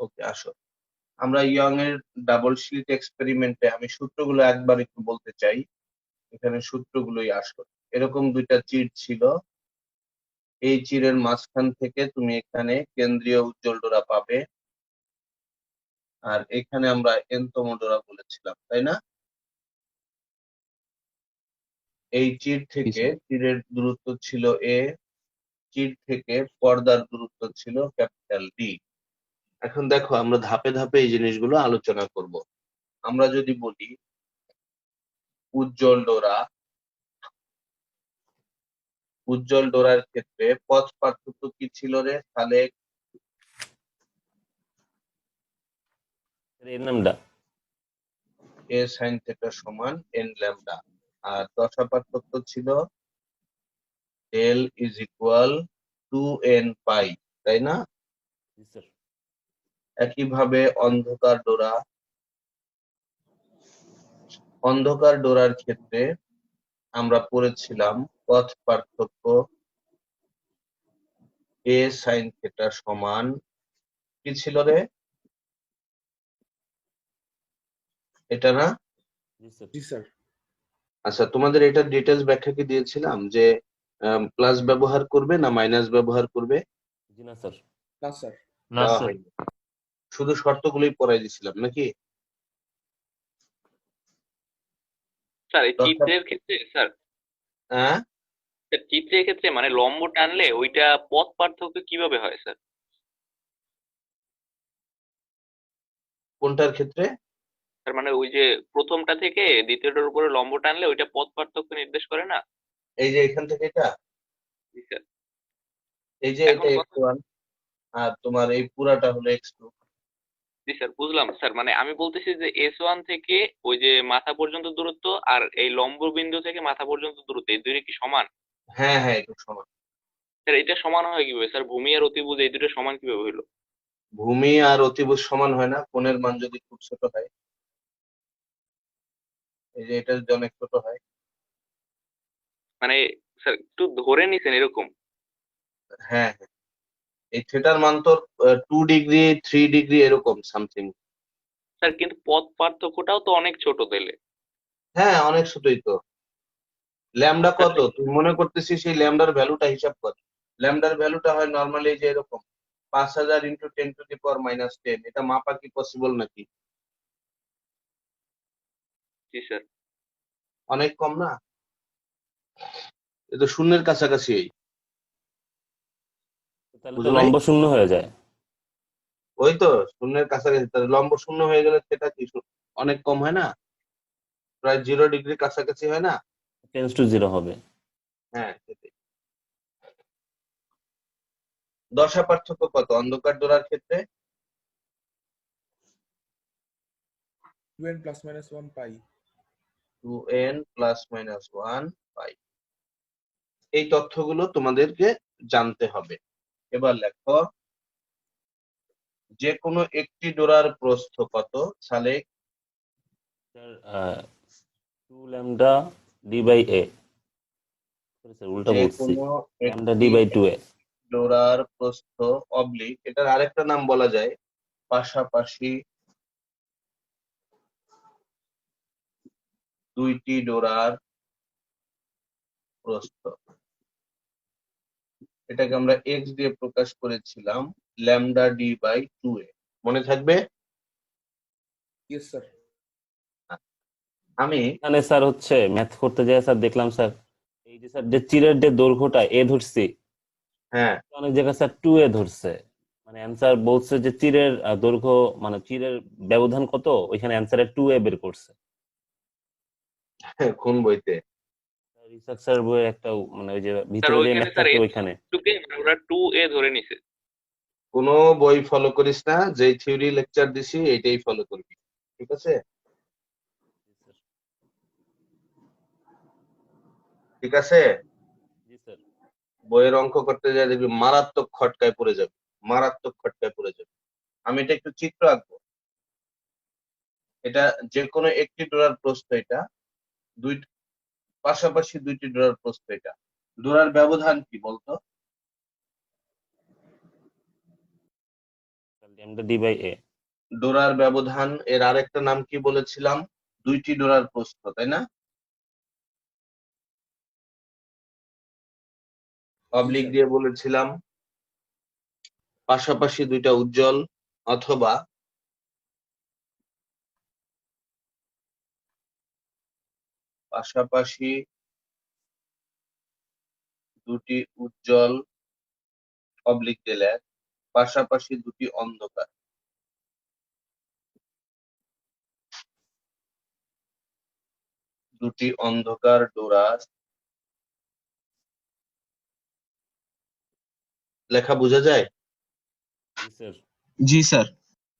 ওকে, আসো আমরা ইয়ং এর ডাবল স্লিট এক্সপেরিমেন্টে আমি সূত্রগুলো একবার একটু বলতে চাই। এখানে সূত্রগুলোই আসল। এরকম দুইটা চির ছিল, এই চিরের মাঝখান থেকে তুমি এখানে কেন্দ্রীয় উজ্জ্বল ডোরা পাবে, আর এখানে আমরা এনতম ডোরা বলেছিলাম, তাই না? এই চির থেকে চিরের দূরত্ব ছিল এ, চির থেকে পর্দার দূরত্ব ছিল ক্যাপিটাল ডি। এখন দেখো আমরা ধাপে ধাপে এই জিনিসগুলো আলোচনা করব। আমরা যদি বলি উজ্জ্বল ডোরা, উজ্জ্বল ডোরার ক্ষেত্রে পথ পার্থক্য কি ছিল রে তাহলে? এর নামটা এ সাইন থিটা সমান এন ল্যামডা, আর দশা পার্থক্য ছিল del is equal to n pi, তাই না? একইভাবে অন্ধকার ডোরা, অন্ধকার ডোরার ক্ষেত্রে আমরা পড়েছিলাম পথ পার্থক্য এ সাইন থিটা সমান কি ছিল রে? এটা না? জি স্যার। আচ্ছা, তোমাদের এটা ডিটেলস ব্যাখ্যা কি দিয়েছিলাম যে প্লাস ব্যবহার করবে না মাইনাস ব্যবহার করবে? জি না স্যার। না স্যার। না দেওয়া স্যার। হয়নি, শুধু শর্তগুলোই পড়াই দিছিলাম নাকি? স্যার এই চিত্রের ক্ষেত্রে স্যার, হ্যাঁ, চিত্রের ক্ষেত্রে মানে লম্ব টানলে ওইটা পথ পার্থক্য কিভাবে হয় স্যার? কোনটার ক্ষেত্রে? তার মানে ওই যে প্রথমটা থেকে দ্বিতীয়টার উপরে লম্ব টানলে ওইটা পথ পার্থক্য নির্দেশ করে না? এই যে এখান থেকে এটা, জি স্যার। এই যে এটা x1 আর তোমার এই পুরাটা হলো x2। জি স্যার বুঝলাম স্যার, মানে আমি বলতেছি যে S1 থেকে ওই যে মাথা পর্যন্ত দূরত্ব আর এই লম্ব বিন্দু থেকে মাথা পর্যন্ত দূরত্ব এই দুইটা কি সমান? হ্যাঁ হ্যাঁ, একটু সমান। স্যার এটা সমান হয় কিভাবে স্যার? ভূমি আর অতিভুজ এই দুটো সমান কিভাবে হইলো? ভূমি আর অতিভুজ সমান হয় না কোণের মান যদি খুব ছোট হয়। এই যে এটা যদি অনেক ছোট হয়। মানে স্যার একটু ধরে নিছেন এরকম? হ্যাঁ হ্যাঁ, এই থিটার মান তো 2 ডিগ্রি 3 ডিগ্রি এরকম সামথিং। স্যার কিন্তু পথ পার্থক্যটাও তো অনেক ছোট তাইলে। হ্যাঁ, অনেক ছোটই তো। ল্যামডা কত তুই মনে করতেছিস? সেই ল্যামডার ভ্যালুটা হিসাব কর। ল্যামডার ভ্যালুটা হয় নর্মালি যে এরকম 5000 ইন্টু 10⁻⁻10। এটা মাপা কি পসিবল নাকি? জি স্যার। অনেক কম না? এ তো শূন্যের কাছাকাছি। তাহলে তো লম্ব শূন্য হয়ে যায়। ওই তো শূন্যের কাছাকাছি, তাহলে লম্ব শূন্য হয়ে গেলে সেটা কি অনেক কম হয় না? প্রায় 0 ডিগ্রি কাছাকাছি হয় না? টেন্স টু 0 হবে। হ্যাঁ, সেটাই। দশা পার্থক্য কত অন্ধকার ডোরার ক্ষেত্রে? 2n ± 1 পাই। 2n ± 1 পাই। এই তথ্যগুলো তোমাদেরকে জানতে হবে। এবার লেখো, যে কোনো একটি ডোরার প্রস্থ কত সালে? Sir 2 lambda d/a। স্যার উল্টা যে বলছি, কোনো ল্যামডা একটি d/2a। ডোরার প্রস্থ অবলিক, এটার আরেকটা নাম বলা যায় পাশাপাশি দুইটি ডোরার প্রস্থ। এটাকে আমরা x দিয়ে প্রকাশ করেছিলাম ল্যামডা d/2a, মনে থাকবে? Yes sir. আমি এখানে স্যার হচ্ছে ম্যাথ করতে যায় স্যার দেখলাম স্যার এই যে স্যার যে চিরের যে দৈর্ঘ্যটা a ধরছি, হ্যাঁ অনেক জায়গায় স্যার 2a ধরছে। মানে অ্যান্সার বলছে যে চিরের দৈর্ঘ্য মানে চিরের ব্যবধান কত, ওইখানে অ্যান্সারে 2a বের করছে। কোন বইতে? রিসার্চার বইয়ের একটা মানে ওই যে স্যার ভিতরে যে ওইখানে ম্যাথ স্যার থাকে ওইখানে। ওরা 2a ধরে নিছে। কোনো বই ফলো করিস না, যেই থিওরি লেকচার দিছি এটাই ফলো করবি, ঠিক আছে? ঠিক আছে, জি স্যার। বইয়ের অঙ্ক করতে যা দেখবি মারাত্মক খটকায় পড়ে যাবে, মারাত্মক খটকায় পড়ে যাবে। আমি এটা একটু চিত্র আঁকবো। এটা যে কোনো একটি ডোরার প্রস্থ, এটা দুই পাশাপাশি দুইটি ডোরার প্রস্থ। এটা ডোরার ব্যবধান কি বলতো? ল্যামডা ডি বাই এ। ডোরার ব্যবধান এর আরেকটা নাম কি বলেছিলাম? দুইটি ডোরার প্রস্থ, তাই না? Oblique sir. দিয়ে বলেছিলাম পাশাপাশি দুইটা উজ্জ্বল অথবা পাশাপাশি দুটি উজ্জ্বল অবলিক দিলে পাশাপাশি দুটি অন্ধকার। দুটি অন্ধকার ডোরার লেখা বোঝা যায়? জি স্যার। জি স্যার।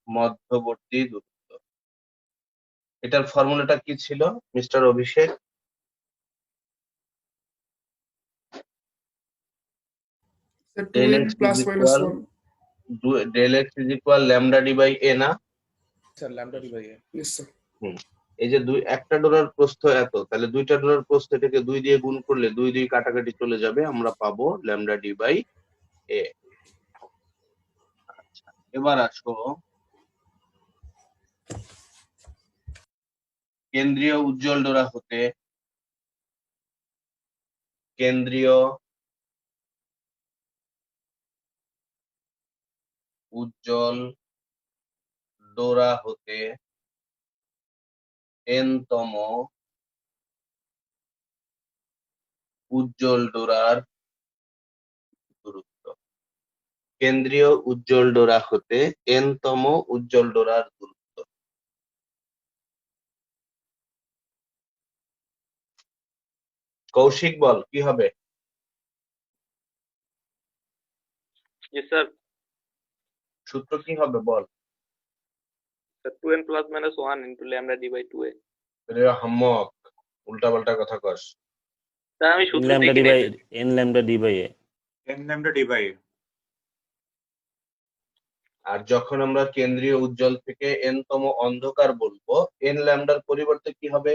মধ্যবর্তী দূরত্ব। এটার ফর্মুলাটা কি ছিল mister Abhishek? Sir, Del 2n x is plus minus equal 1. del x is equal lambda d by a না? Sir lambda d by a. Yes, sir. হুম। এই যে একটা ডোরার প্রস্থ এত, তাহলে দুইটা ডোরার প্রস্থ এটাকে 2 দিয়ে গুণ করলে 2 2 কাটাকাটি চলে যাবে, আমরা পাবো ল্যামডা ডি বাই এ। আচ্ছা, এবার আসো কেন্দ্রীয় উজ্জ্বল ডোরা হতে কেন্দ্রীয় উজ্জ্বল ডোরা হতে n-তম উজ্জ্বল ডোরার দূরত্ব। কেন্দ্রীয় উজ্জ্বল ডোরা হতে n-তম উজ্জ্বল ডোরার দূরত্ব। কৌশিক বল কি হবে? জি স্যার। সূত্র কি হবে বল? Sir 2n plus minus 1 into lambda d by 2a। রে হাম্মক, উল্টাপাল্টা কথা কস। স্যার আমি এন সূত্র ল্যামডা দেখি ডি নাই by sir. N lambda d by a. n lambda d by a। আর যখন আমরা কেন্দ্রীয় উজ্জ্বল থেকে n-তম অন্ধকার বলবো, n ল্যামডার পরিবর্তে কি হবে?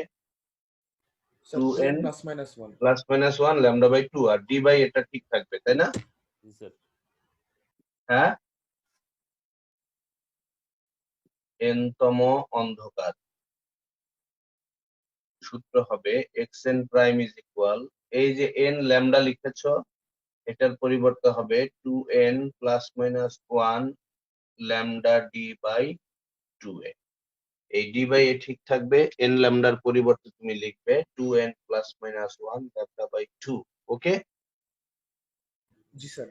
Sir 2n 2n plus minus 1। Plus minus 1 lambda by 2, আর ডি বাই এটা ঠিক থাকবে, তাই না? জি স্যার। হ্যাঁ, n-তম অন্ধকার। সূত্র হবে xn প্রাইম ইজ ইকুয়াল, এই যে n ল্যামডা লিখেছো এটার পরিবর্তে হবে 2n plus minus 1 lambda d by 2a। এই ডি বাই এ ঠিক থাকবে, n ল্যামডার পরিবর্তে তুমি লিখবে 2n plus minus 1 lambda by 2। Okay, জি স্যার।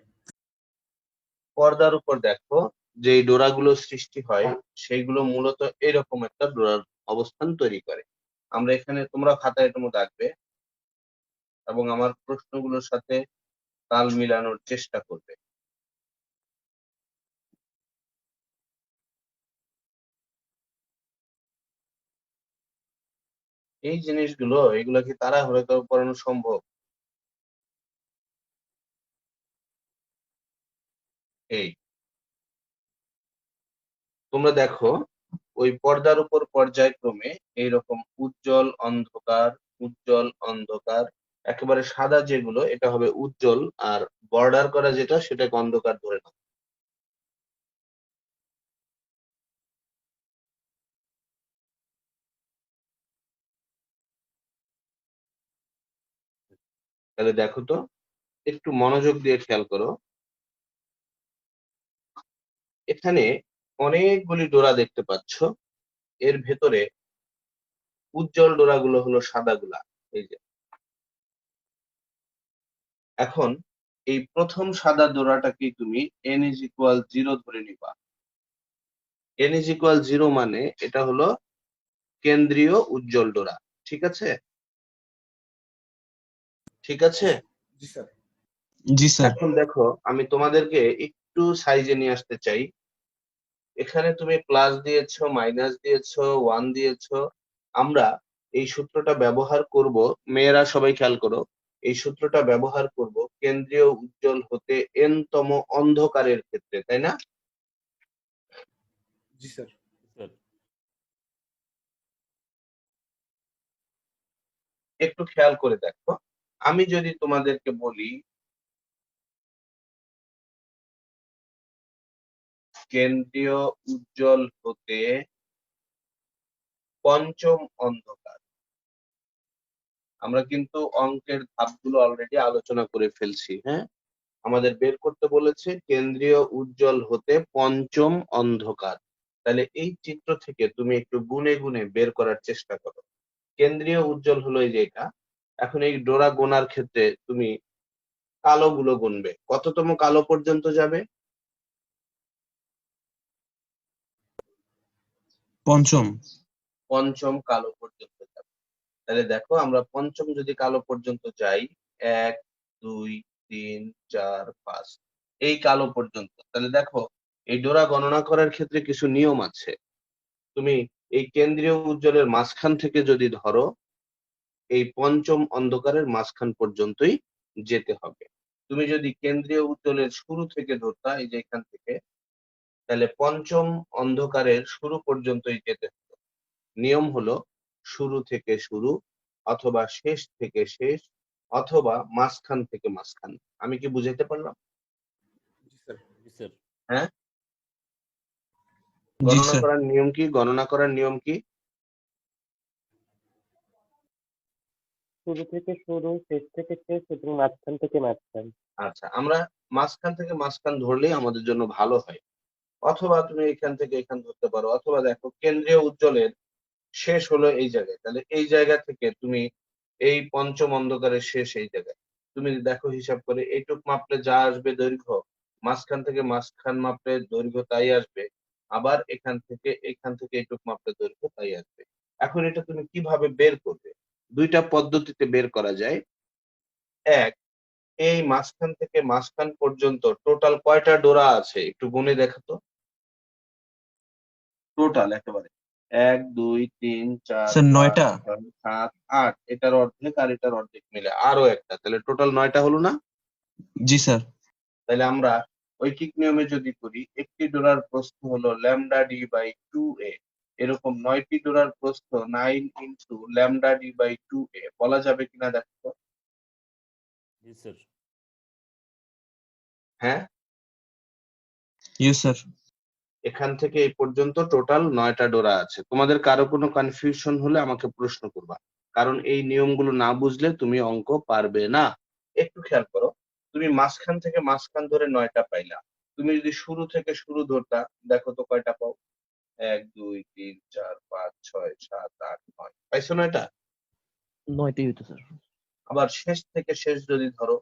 পর্দার উপর দেখো যে ডোরাগুলো সৃষ্টি হয় সেইগুলো মূলত এরকম একটা ডোরার অবস্থান তৈরি করে। আমরা এখানে, তোমরা খাতায় এটা মধ্যে রাখবে এবং আমার প্রশ্নগুলোর সাথে তাল মিলানোর চেষ্টা করবে। এই জিনিসগুলো, এগুলো কি তাড়াহুড়ো করে পড়ানো সম্ভব? এই তোমরা দেখো ওই পর্দার উপর পর্যায়ক্রমে এইরকম উজ্জ্বল অন্ধকার, উজ্জ্বল অন্ধকার, একেবারে সাদা যেগুলো এটা হবে উজ্জ্বল, আর বর্ডার করা যেটা সেটাকে অন্ধকার ধরে নাও। তাহলে দেখো তো, একটু মনোযোগ দিয়ে খেয়াল করো, এখানে অনেকগুলি ডোরা দেখতে পাচ্ছ, এর ভেতরে উজ্জ্বল ডোরাগুলো হলো সাদাগুলা। এই যে এখন এই প্রথম সাদা ডোরাটাকে তুমি n ইজ ইকুয়াল 0 ধরে নিবা। n ইজ ইকুয়াল 0 মানে এটা হলো কেন্দ্রীয় উজ্জ্বল ডোরা। ঠিক আছে? ঠিক আছে? জি স্যার। জি স্যার। এখন দেখো আমি তোমাদেরকে একটু সাইজে নিয়ে আসতে চাই। এখানে তুমি প্লাস দিয়েছো, মাইনাস দিয়েছো, 1 দিয়েছো। আমরা এই সূত্রটা ব্যবহার করব, মেয়েরা সবাই খেয়াল করো, এই সূত্রটা ব্যবহার করব কেন্দ্রীয় উজ্জ্বল হতে n-তম অন্ধকারের ক্ষেত্রে, তাই না? জি স্যার। স্যার। একটু খেয়াল করে দেখো, আমি যদি তোমাদেরকে বলি কেন্দ্রীয় উজ্জ্বল হতে পঞ্চম অন্ধকার। আমরা কিন্তু অঙ্কের ধাপগুলো অলরেডি আলোচনা করে ফেলছি, হ্যাঁ? আমাদের বের করতে বলেছে কেন্দ্রীয় উজ্জ্বল হতে পঞ্চম অন্ধকার। তাহলে এই চিত্র থেকে তুমি একটু গুনে গুনে বের করার চেষ্টা করো। কেন্দ্রীয় উজ্জ্বল হলো এই যে এটা। এখন এই ডোরা গোনার ক্ষেত্রে তুমি কালো গুলো গুনবে, কততম কালো পর্যন্ত যাবে? পঞ্চম। পঞ্চম কালো পর্যন্ত যাবে। তাহলে দেখো আমরা পঞ্চম যদি কালো পর্যন্ত যাই, 1 2 3 4 5 এই কালো পর্যন্ত, তাহলে দেখো এই ডোরা গণনা করার ক্ষেত্রে কিছু নিয়ম আছে। তুমি এই কেন্দ্রীয় উজ্জ্বলের মাঝখান থেকে যদি ধরো, এই পঞ্চম অন্ধকারের মাঝখান পর্যন্তই যেতে হবে। তুমি যদি কেন্দ্রীয় উজ্জ্বলের শুরু থেকে ধরতা, এই যে এখান থেকে, তাহলে পঞ্চম অন্ধকারের শুরু পর্যন্তই যেতে হবে। নিয়ম হলো শুরু থেকে শুরু, অথবা শেষ থেকে শেষ, অথবা মাঝখান থেকে মাঝখান। আমি কি বুঝাইতে পারলাম? জি স্যার। জি স্যার। হ্যাঁ, জি গণনা স্যার। করার নিয়ম কি? গণনা করার নিয়ম কি? শুরু থেকে শুরু, শেষ থেকে শেষ এবং মাঝখান থেকে মাঝখান। আচ্ছা, আমরা মাঝখান থেকে মাঝখান ধরলেই আমাদের জন্য ভালো হয়। অথবা তুমি এখান থেকে এখান ধরতে পারো, অথবা দেখো কেন্দ্রীয় উজ্জ্বলের শেষ হলো এই জায়গায়, তাহলে এই জায়গা থেকে তুমি এই পঞ্চম অন্ধকারের শেষ এই জায়গায়, তুমি দেখো হিসাব করে এইটুক মাপলে যা আসবে দৈর্ঘ্য, মাঝখান থেকে মাঝখান মাপলে দৈর্ঘ্য তাই আসবে, আবার এখান থেকে এইটুক মাপলে দৈর্ঘ্য তাই আসবে। এখন এটা তুমি কিভাবে বের করবে? দুইটা পদ্ধতিতে বের করা যায়। এক, এই মাঝখান থেকে মাঝখান পর্যন্ত টোটাল কয়টা ডোরা আছে একটু গুনে দেখাতো। টোটাল একেবারে 1 2 3 4 স্যার 5 9টা। 6 7 8, এটার অর্ধেক আর এটার অর্ধেক মিলে আরো একটা, তাহলে টোটাল 9টা হলো না? জি স্যার। তাহলে আমরা ঐকিক নিয়মে যদি করি, একটি ডোরার প্রস্থ হলো ল্যামডা ডি বাই 2a, এরকম 9টি ডোরার প্রস্থ 9 into lambda d by 2a বলা যাবে কিনা দেখো তো? জি স্যার। হ্যাঁ, ইয়েস স্যার। এখান থেকে এই পর্যন্ত টোটাল 9টা ডোরা আছে। তোমাদের কারো কোনো কনফিউশন হলে আমাকে প্রশ্ন করবা, কারণ এই নিয়মগুলো না বুঝলে তুমি অঙ্ক পারবে না। একটু খেয়াল করো, তুমি মাঝখান থেকে মাঝখান ধরে 9টা পাইলা, তুমি যদি শুরু থেকে শুরু ধরতা, দেখো তো কয়টা পাও? 1 2 3 4 5 6 7 8 9, পাইছো 9টা? 9টাই হইতো স্যার। আবার শেষ থেকে শেষ যদি ধরো,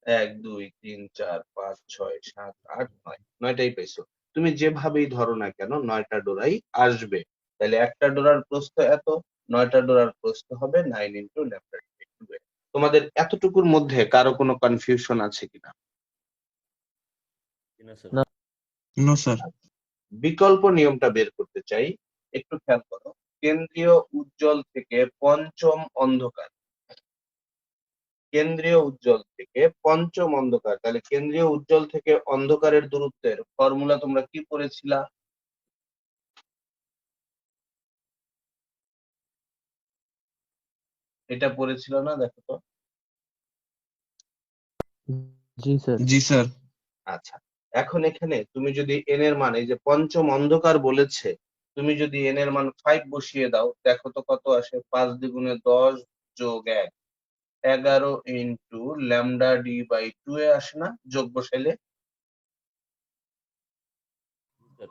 1 2 3 4 5 6 7 8 9, 9টাই পাইছো। তুমি যেভাবেই ধরো না কেন 9টা ডোরাই আসবে। তাহলে একটা ডোরার প্রস্থ এত, 9টা ডোরার প্রস্থ হবে 9 ইন্টু ল্যামডা বাই 2a। তোমাদের এতটুকুর মধ্যে কারো কোনো কনফিউশন আছে কিনা? না স্যার। না। No sir. বিকল্প নিয়মটা বের করতে চাই, একটু খেয়াল করো। কেন্দ্রীয় উজ্জ্বল থেকে পঞ্চম অন্ধকার, কেন্দ্রীয় উজ্জ্বল থেকে পঞ্চম অন্ধকার, তাহলে কেন্দ্রীয় উজ্জ্বল থেকে অন্ধকারের দূরত্বের ফর্মুলা তোমরা কি পড়েছিলা? এটা পড়েছিল না? দেখো তো। জি স্যার। জি স্যার। আচ্ছা, এখন এখানে তুমি যদি এন এর মান, এই যে পঞ্চম অন্ধকার বলেছে, তুমি যদি এন এর মান 5 বসিয়ে দাও, দেখো তো কত আসে? 5 দ্বিগুণে 10 যোগ 1, 11 into lambda d by 2a আসে না যোগ বসাইলে?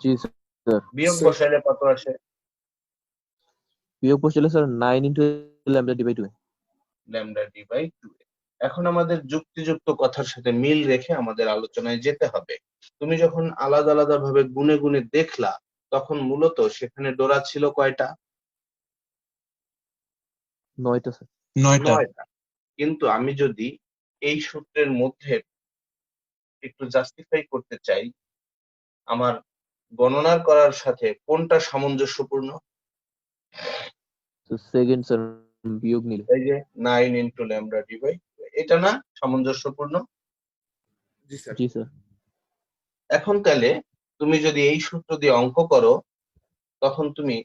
জি স্যার। বিয়োগ স্যার। বসাইলে কত আসে? বিয়োগ বসালে sir 9 into lambda d by 2। Lambda d by 2a। এখন আমাদের যুক্তিযুক্ত কথার সাথে মিল রেখে আমাদের আলোচনায় যেতে হবে। তুমি যখন আলাদা আলাদা ভাবে গুনে গুনে দেখলা, তখন মূলত সেখানে ডোরা ছিল কয়টা? 9টা স্যার। 9টা। 9টা। কিন্তু আমি যদি এই সূত্রের মধ্যে একটু জাস্টিফাই করতে চাই, আমার গণনার করার সাথে কোনটা সামঞ্জস্যপূর্ণ? তো সেকেন্ড স্যার, বিয়োগ নিলে। এই যে 9 ইন্টু ল্যামডা ডি বাই, এটা না সামঞ্জস্যপূর্ণ? জি স্যার। জি স্যার। এখন তাহলে তুমি যদি এই সূত্র দিয়ে অঙ্ক করো, তখন তুমি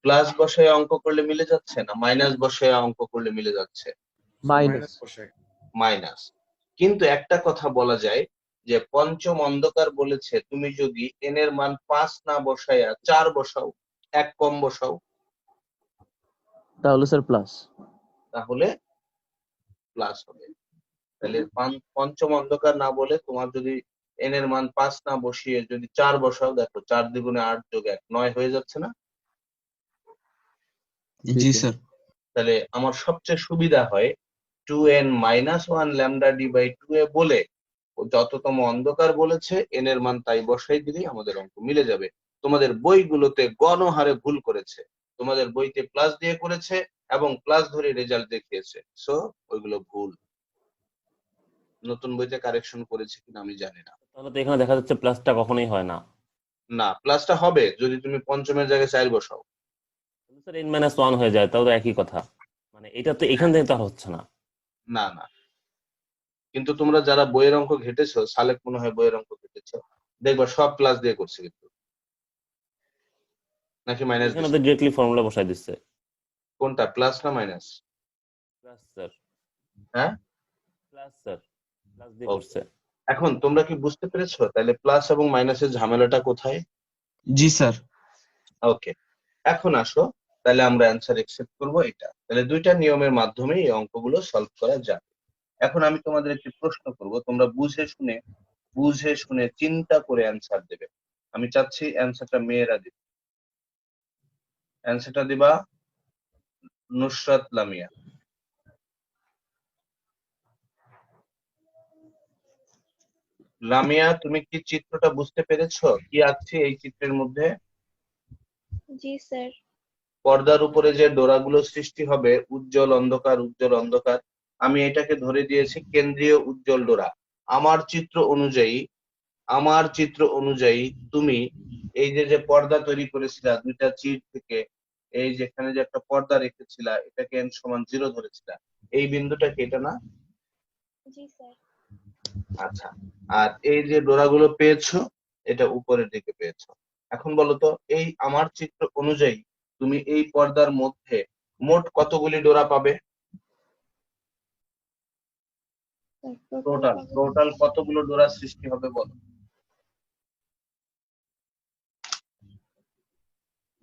প্লাস বসায় অঙ্ক করলে মিলে যাচ্ছে না মাইনাস বসায় অঙ্ক করলে মিলে যাচ্ছে? মাইনাস। মাইনাস বসাই। মাইনাস। কিন্তু একটা কথা বলা যায় যে পঞ্চম অন্ধকার বলেছে তুমি যদি n এর মান 5 না বসাইয়া 4 বসাও, 1 কম বসাও, তাহলে স্যার প্লাস। তাহলে প্লাস হবে। তাহলে পঞ্চম অন্ধকার না বলে তোমার যদি n এর মান 5 না বসিয়ে যদি 4 বসাও, দেখো 4 দ্বিগুণে 8 যোগ 1 9 হয়ে যাচ্ছে না? জি স্যার। তাহলে আমার সবচেয়ে সুবিধা হয় 2n minus 1 lambda d by 2a বলে ও যততম অন্ধকার বলেছে n এর মান তাই বসাই দিলেই আমাদের অঙ্ক মিলে যাবে। তোমাদের বইগুলোতে গণহারে ভুল করেছে, তোমাদের বইতে প্লাস দিয়ে করেছে এবং প্লাস ধরে রেজাল্ট দেখিয়েছে, সো ওইগুলো ভুল। নতুন বইতে কারেকশন করেছে কিনা আমি জানি না। তাহলে তো এখানে দেখা যাচ্ছে প্লাসটা কখনোই হয় না। না, প্লাসটা হবে যদি তুমি পঞ্চমের জায়গায় 4 বসাও। স্যার n-1 হয়ে যায়, তাও তো একই কথা। মানে এটা তো এখান থেকে তো আর হচ্ছে না। না না, কিন্তু তোমরা যারা বইয়ের অঙ্ক ঘেটেছো, সালেক মনে হয় বইয়ের অঙ্ক ঘেটেছো, দেখবা সব প্লাস দিয়ে করছে কিন্তু, নাকি মাইনাস এখানে তো দিছে? ডিরেক্টলি ফর্মুলা বসাই দিচ্ছে। কোনটা, প্লাস না মাইনাস? প্লাস স্যার, হ্যাঁ, প্লাস স্যার, প্লাস দিয়ে ওকে। করছে। এখন তোমরা কি বুঝতে পেরেছো তাহলে প্লাস এবং মাইনাসের ঝামেলাটা কোথায়? জি স্যার। ওকে, এখন আসো তাহলে আমরা অ্যান্সার একসেপ্ট করব এটা। তাহলে দুইটা নিয়মের মাধ্যমে এই অঙ্কগুলো সলভ করা যাবে। এখন আমি তোমাদের একটি প্রশ্ন করব, তোমরা বুঝে শুনে চিন্তা করে অ্যান্সার দেবে। আমি চাচ্ছি অ্যান্সারটা মেয়েরা দিবে। অ্যান্সারটা দিবা নুসরাত লামিয়া। লামিয়া, তুমি কি চিত্রটা বুঝতে পেরেছো? কি আছে এই চিত্রের মধ্যে? জি স্যার। পর্দার উপরে যে ডোরাগুলো সৃষ্টি হবে, উজ্জ্বল অন্ধকার উজ্জ্বল অন্ধকার, আমি এটাকে ধরে দিয়েছি কেন্দ্রীয় উজ্জ্বল ডোরা। আমার চিত্র অনুযায়ী তুমি এই যে পর্দা তৈরি করেছিলা দুইটা চিট থেকে, এই যেখানে যে একটা পর্দা রেখেছিলা, এটাকে n সমান 0 ধরেছিলা, এই বিন্দুটা কি এটা না? জি স্যার। আচ্ছা, আর এই যে ডোরাগুলো পেয়েছো এটা উপরের দিকে পেয়েছো। এখন বলো তো, এই আমার চিত্র অনুযায়ী তুমি এই পর্দার মধ্যে মোট কতগুলি ডোরা পাবে? টোটাল কতগুলো ডোরা সৃষ্টি হবে বলো?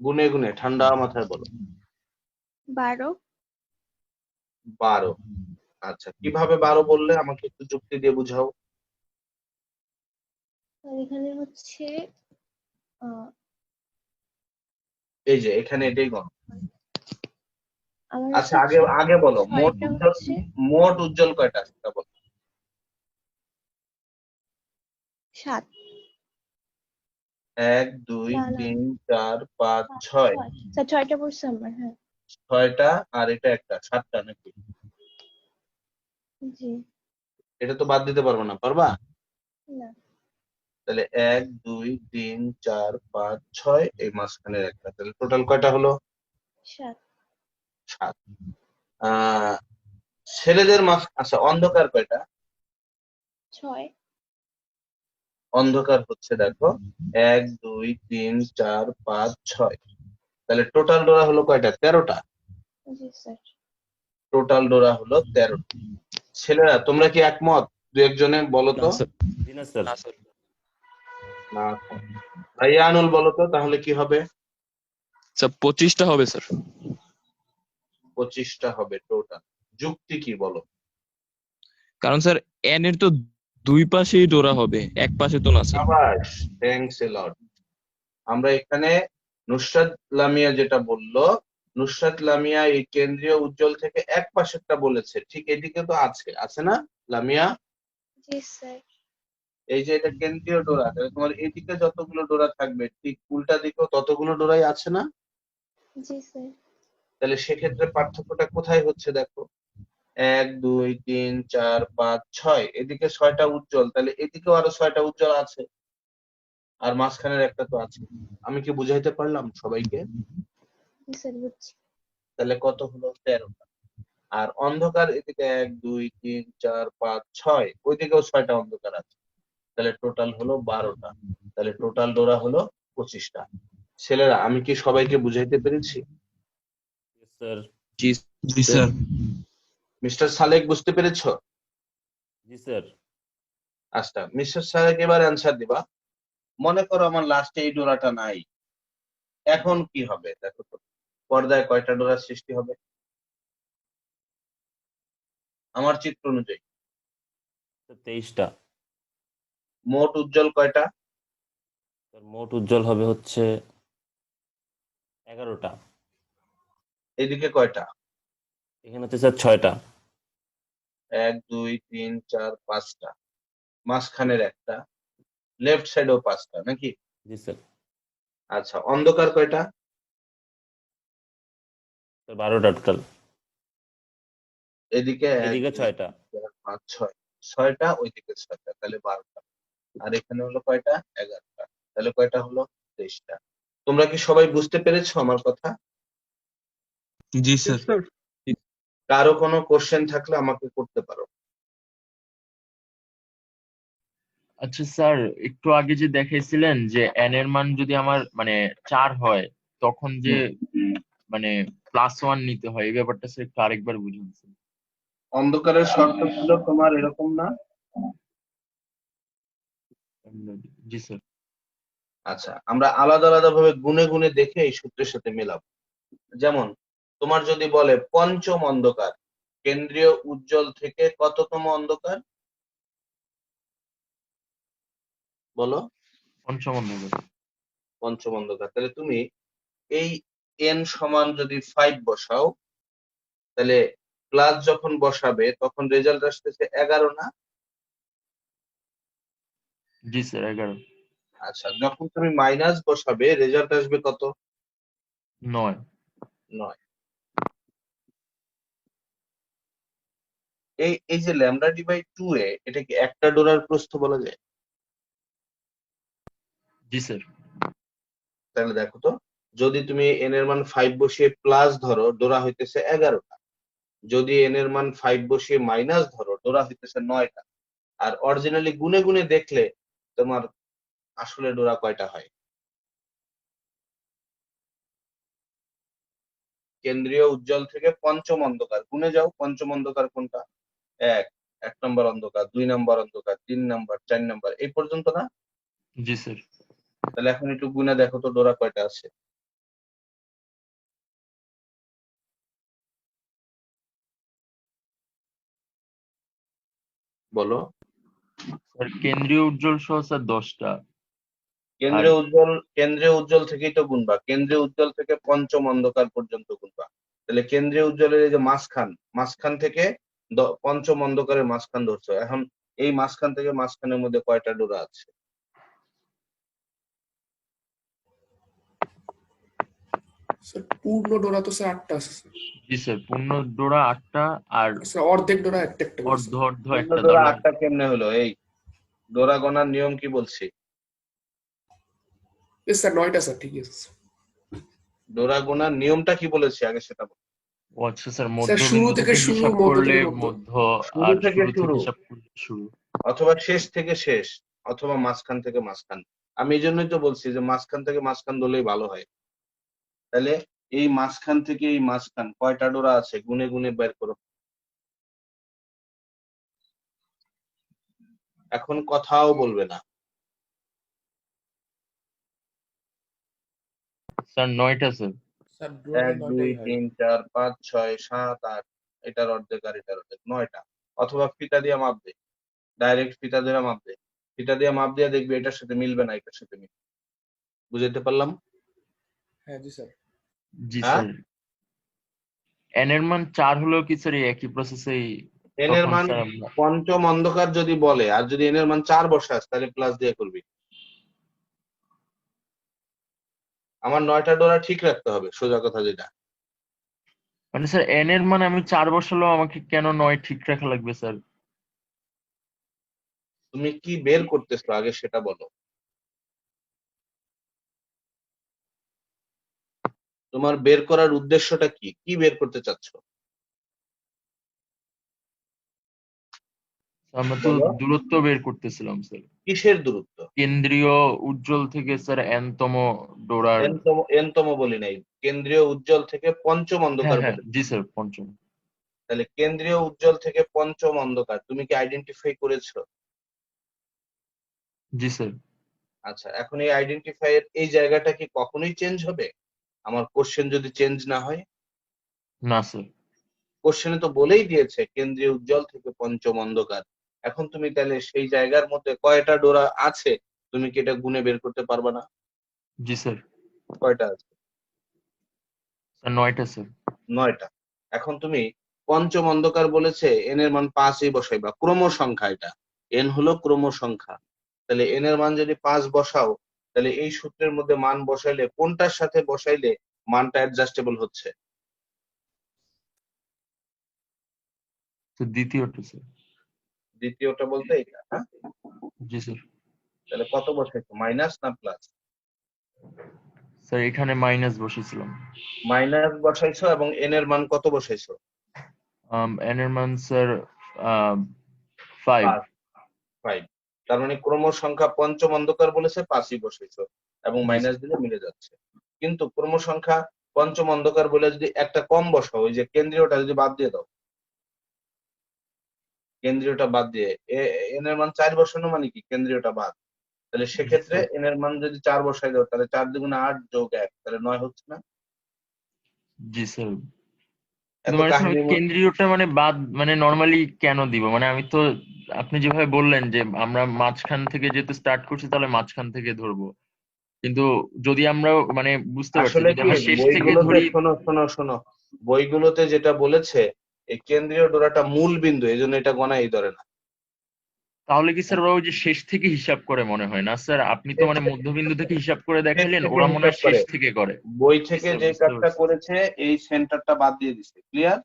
গুনে গুনে ঠান্ডা মাথায় বলো। 12। 12। আচ্ছা, কিভাবে 12 বললে আমাকে একটু যুক্তি দিয়ে বুঝাও। আর এখানে হচ্ছে এই যে এখানে এটাই গণ। আমার আচ্ছা, আগে বলো মোট উজ্জ্বল কয়টা সেটা বলো। 7। 1 2 না, না। 3 4 5 6। স্যার 6টা পড়ছে আমার, হ্যাঁ। 6টা আর এটা একটা, 7টা নাকি? জি। এটা তো বাদ দিতে পারবে না, পারবা? না। তাহলে 1 2 3 4 5 6, এই মাঝখানের একটা, তাহলে টোটাল কয়টা হলো? 7। 7। ছেলেদের আচ্ছা, অন্ধকার কয়টা? 6। অন্ধকার হচ্ছে দেখো 1 2 3 4 5 6, তাহলে টোটাল ডোরা হলো কয়টা? 13টা। জি স্যার। টোটাল ডোরা হলো 13টা। ছেলেরা তোমরা কি একমত? দু একজনে বলো তো। জি না স্যার। না, ভাইয়া আনুল বলো তো তাহলে কি হবে? স্যার 25টা হবে স্যার। 25টা হবে টোটাল। যুক্তি কি বলো? কারণ স্যার এন এর তো দুই পাশেই ডোরা হবে, এক পাশে তো না স্যার। সাবাস, থ্যাঙ্কস এ লট। আমরা এখানে নুসরাত লামিয়া যেটা বললো, নুসরাত লামিয়া এই কেন্দ্রীয় উজ্জ্বল থেকে এক পাশেরটা বলেছে, ঠিক এদিকে তো আছে না লামিয়া? জি স্যার। এই যে এটা কেন্দ্রীয় ডোরা, তাহলে তোমার এদিকে যতগুলো ডোরা থাকবে ঠিক উল্টা দিকেও ততগুলো ডোরাই আছে না? জি স্যার। তাহলে সেক্ষেত্রে পার্থক্যটা কোথায় হচ্ছে দেখো, 1 2 3 4 5 6, এদিকে 6টা উজ্জ্বল, তাহলে এদিকেও আরো 6টা উজ্জ্বল আছে, আর মাঝখানের একটা তো আছে। আমি কি বুঝাইতে পারলাম সবাইকে? জি স্যার, বুঝছি। তাহলে কত হলো? 13টা। আর অন্ধকার এদিকে 1 2 3 4 5 6, ওইদিকেও 6টা অন্ধকার আছে, তাহলে টোটাল হলো 12টা। তাহলে টোটাল ডোরা হলো 25টা। ছেলেরা, আমি কি সবাইকে বুঝাইতে পেরেছি? স্যার। জি জি স্যার। মিস্টার সালেক বুঝতে পেরেছো? জি স্যার। আচ্ছা, মিস্টার স্যারকে এবার অ্যান্সার দিবা। মনে করো আমার লাস্টে এই ডোরাটা নাই, এখন কি হবে দেখো তো, পর্দায় কয়টা ডোরার সৃষ্টি হবে আমার চিত্র অনুযায়ী? 23টা। মোট উজ্জ্বল কয়টা? স্যার মোট উজ্জ্বল হবে হচ্ছে 11টা। এদিকে কয়টা? এখানে হচ্ছে স্যার 6টা। 1 2 3 4 5টা, মাঝখানের একটা, লেফট সাইডেও 5টা নাকি? জি স্যার। আচ্ছা, অন্ধকার কয়টা? স্যার 12টা টোটাল। এদিকে 1 এদিকে 2 6টা। 3 4 5 6, 6টা, ওইদিকে 6টা, তাহলে 12টা। আর এখানে হলো কয়টা? 11টা, তাহলে কয়টা হলো? 23টা। তোমরা কি সবাই বুঝতে পেরেছো আমার কথা? জি স্যার। স্যার কারো কোনো কোশ্চেন থাকলে আমাকে করতে পারো। আচ্ছা স্যার, একটু আগে যে দেখাইছিলেন যে n এর মান যদি আমার মানে 4 হয় তখন যে মানে +1 নিতে হয়, এই ব্যাপারটা স্যার একটু আরেকবার বুঝুন স্যার। অন্ধকারের শর্ত ছিল তোমার এরকম না? জি স্যার। আচ্ছা, আমরা আলাদা আলাদা ভাবে গুনে গুনে দেখে এই সূত্রের সাথে মেলাবো। যেমন তোমার যদি বলে পঞ্চম অন্ধকার, কেন্দ্রীয় উজ্জ্বল থেকে কততম অন্ধকার বলো? পঞ্চম অন্ধকার। পঞ্চম অন্ধকার, তাহলে তুমি এই n সমান যদি 5 বসাও, তাহলে প্লাস যখন বসাবে তখন রেজাল্ট আসতেছে 11 না? জি স্যার 11। আচ্ছা, যখন তুমি মাইনাস বসাবে রেজাল্ট আসবে কত? 9। 9। এই যে ল্যামডা ডিভাইড 2 এ, এটা কি একটা ডোরার প্রস্থ বলা যায়? জি স্যার। তাহলে দেখো তো, যদি তুমি n এর মান 5 বসিয়ে প্লাস ধরো, ডোরা হইতেছে 11টা। যদি n এর মান 5 বসিয়ে মাইনাস ধরো, ডোরা হইতেছে 9টা। আর অরিজিনালি গুনে গুনে দেখলে তোমার আসলে ডোরা কয়টা হয়? কেন্দ্রীয় উজ্জ্বল থেকে পঞ্চম অন্ধকার গুনে যাও, পঞ্চম অন্ধকার কোনটা? 1 নম্বর অন্ধকার, 2 নম্বর অন্ধকার, 3 নম্বর, 4 নম্বর, এই পর্যন্ত না? জি স্যার। তাহলে এখন একটু গুনে দেখো তো ডোরা কয়টা আছে। বলো। স্যার কেন্দ্রীয় উজ্জ্বল সহ স্যার 10টা। আর কেন্দ্রীয় উজ্জ্বল থেকেই তো গুনবা, কেন্দ্রীয় উজ্জ্বল থেকে পঞ্চম অন্ধকার পর্যন্ত গুনবা। তাহলে কেন্দ্রীয় উজ্জ্বলের এই যে মাঝখান থেকে পঞ্চম অন্ধকারের মাঝখান ধরছো, এখন এই মাঝখান থেকে মাঝখানের মধ্যে কয়টা ডোরা আছে? স্যার পূর্ণ ডোরা তো স্যার 8টা আছে স্যার। জি স্যার পূর্ণ ডোরা 8টা আর স্যার অর্ধেক ডোরা একটা একটা করে অর্ধ স্যার। অর্ধ পূর্ণ একটা ডোরা ধরলাম। 8টা কেমনে হলো? এই ডোরা গণার নিয়ম কি বলছি? স্যার 9টা স্যার, ঠিক আছে স্যার। ডোরা গোনার নিয়মটা কি বলেছি আগে সেটা বল। ও আচ্ছা স্যার, স্যার শুরু মধ্যবিন্দু থেকে থেকে শুরু, হিসাব মধ্য করলে থেকে মধ্য। মধ্য, শুরু আর থেকে শুরু থেকে শুরু, হিসাব করলে শুরু। অথবা শেষ থেকে শেষ, অথবা মাঝখান থেকে মাঝখান। আমি এই জন্যই তো বলছি যে মাঝখান থেকে মাঝখান ধরলেই ভালো হয়। তাহলে এই মাঝখান থেকে এই মাঝখান কয়টা ডোরা আছে গুনে গুনে বের করো। এখন কথাও বলবে না। স্যার 9টা স্যার। স্যার ডোরা 1 2 9টাই হয়। 3 4 5 6 7 8, এটার অর্ধেক আর এটার অর্ধেক, 9টা। অথবা ফিতা দিয়ে মাপ দে, ডাইরেক্ট ফিতা দিয়ে মাপ দে। ফিতা দিয়ে মাপ দিয়ে দেখবি এটার সাথে মিলবে না, এটার সাথে মিলবে। বুঝাইতে পারলাম? হ্যাঁ জি স্যার। জি হ্যাঁ, স্যার। n এর মান 4 হলেও কি স্যার এই একই প্রসেসেই n এর তখন মান স্যার আমরা পঞ্চম অন্ধকার যদি বলে, আর যদি n এর মান 4 বসাস তাহলে প্লাস দিয়ে করবি। আমার 9টা ডোরা ঠিক রাখতে হবে, সোজা কথা যেটা। মানে স্যার n এর মান আমি 4 বসালেও আমাকে কেন 9 ঠিক রাখা লাগবে স্যার? তুমি কি বের করতেছো আগে সেটা বলো। তোমার বের করার উদ্দেশ্যটা কি, কি বের করতে চাচ্ছ আমরা তো বলো? দূরত্ব বের করতেছিলাম স্যার। কিসের দূরত্ব? কেন্দ্রীয় উজ্জ্বল থেকে স্যার n-তম ডোরার। এনতম বলি নাই, কেন্দ্রীয় উজ্জ্বল থেকে পঞ্চম অন্ধকার হ্যাঁ হ্যাঁ বলে। জি স্যার পঞ্চম। তাহলে কেন্দ্রীয় উজ্জ্বল থেকে পঞ্চম অন্ধকার তুমি কি আইডেন্টিফাই করেছো? জি স্যার। আচ্ছা, এখন এই আইডেন্টিফাই এর এই জায়গাটা কি কখনোই চেঞ্জ হবে আমার কোশ্চেন যদি চেঞ্জ না হয়? না স্যার। কোশ্চেনে তো বলেই দিয়েছে কেন্দ্রীয় উজ্জ্বল থেকে পঞ্চম অন্ধকার। এখন তুমি তাহলে সেই জায়গার মধ্যে কয়টা ডোরা আছে তুমি কি এটা গুণে বের করতে পারবা না? জি স্যার। কয়টা আছে? স্যার 9টা স্যার। 9টা। এখন তুমি পঞ্চম অন্ধকার বলেছে এন এর মান 5ই বসাইবা, ক্রম সংখ্যা এটা, এন হলো ক্রম সংখ্যা। তাহলে এন এর মান যদি 5 বসাও তাহলে এই সূত্রের মধ্যে মান বসাইলে কোনটার সাথে বসাইলে মানটা অ্যাডজাস্টেবল হচ্ছে? তো দ্বিতীয়টা স্যার। দ্বিতীয়টা বলতে এটা, হ্যাঁ? জি স্যার। তাহলে কত বসাইছো, মাইনাস না প্লাস? স্যার এখানে মাইনাস বসেছিলাম। মাইনাস বসাইছো এবং এন এর মান কত বসাইছো? এন এর মান স্যার 5। 5। তার মানে ক্রম সংখ্যা পঞ্চম অন্ধকার বলেছে 5ই বসাইছো এবং জি মাইনাস দিলে মিলে যাচ্ছে। কিন্তু ক্রম সংখ্যা পঞ্চম অন্ধকার বলে যদি একটা কম বসাও, ওই যে কেন্দ্রীয়টা যদি বাদ দিয়ে দাও, কেন্দ্রীয়টা বাদ দিয়ে এন এর মান 4 বসানো মানে কি কেন্দ্রীয়টা বাদ, তাহলে সেক্ষেত্রে এন এর মান যদি 4 বসাই দাও তাহলে 4 দুগুণে 8 যোগ 1 তাহলে 9 হচ্ছে না? জি স্যার। এত কিন্তু মানে স্যার কাহিনী ওই কেন্দ্রীয়টা মানে বাদ মানে নর্মালি কেন দিব, মানে আমি তো আপনি যেভাবে বললেন যে আমরা মাঝখান থেকে যেহেতু স্টার্ট করছি তাহলে মাঝখান থেকে ধরবো, কিন্তু যদি আমরা মানে বুঝতে পারছি আসলে যদি কি আমরা শেষ থেকে বইগুলোতে, ধরি শোনো বইগুলোতে যেটা বলেছে এই কেন্দ্রীয় ডোরাটা মূল বিন্দু, এই জন্য এটা গণাই ধরে না। তাহলে কি স্যার ওরা ওই যে শেষ থেকে হিসাব করে মনে হয় না স্যার? আপনি তো মানে মধ্যবিন্দু থেকে হিসাব করে শেষ দেখাইলেন, থেকে ওরা মনে হিসাব হয় শেষ করে, থেকে করে। বই জি থেকে স্যার যে বুঝতে কাজটা পারছি করেছে এই সেন্টারটা বাদ দিয়ে দিছে। ক্লিয়ার?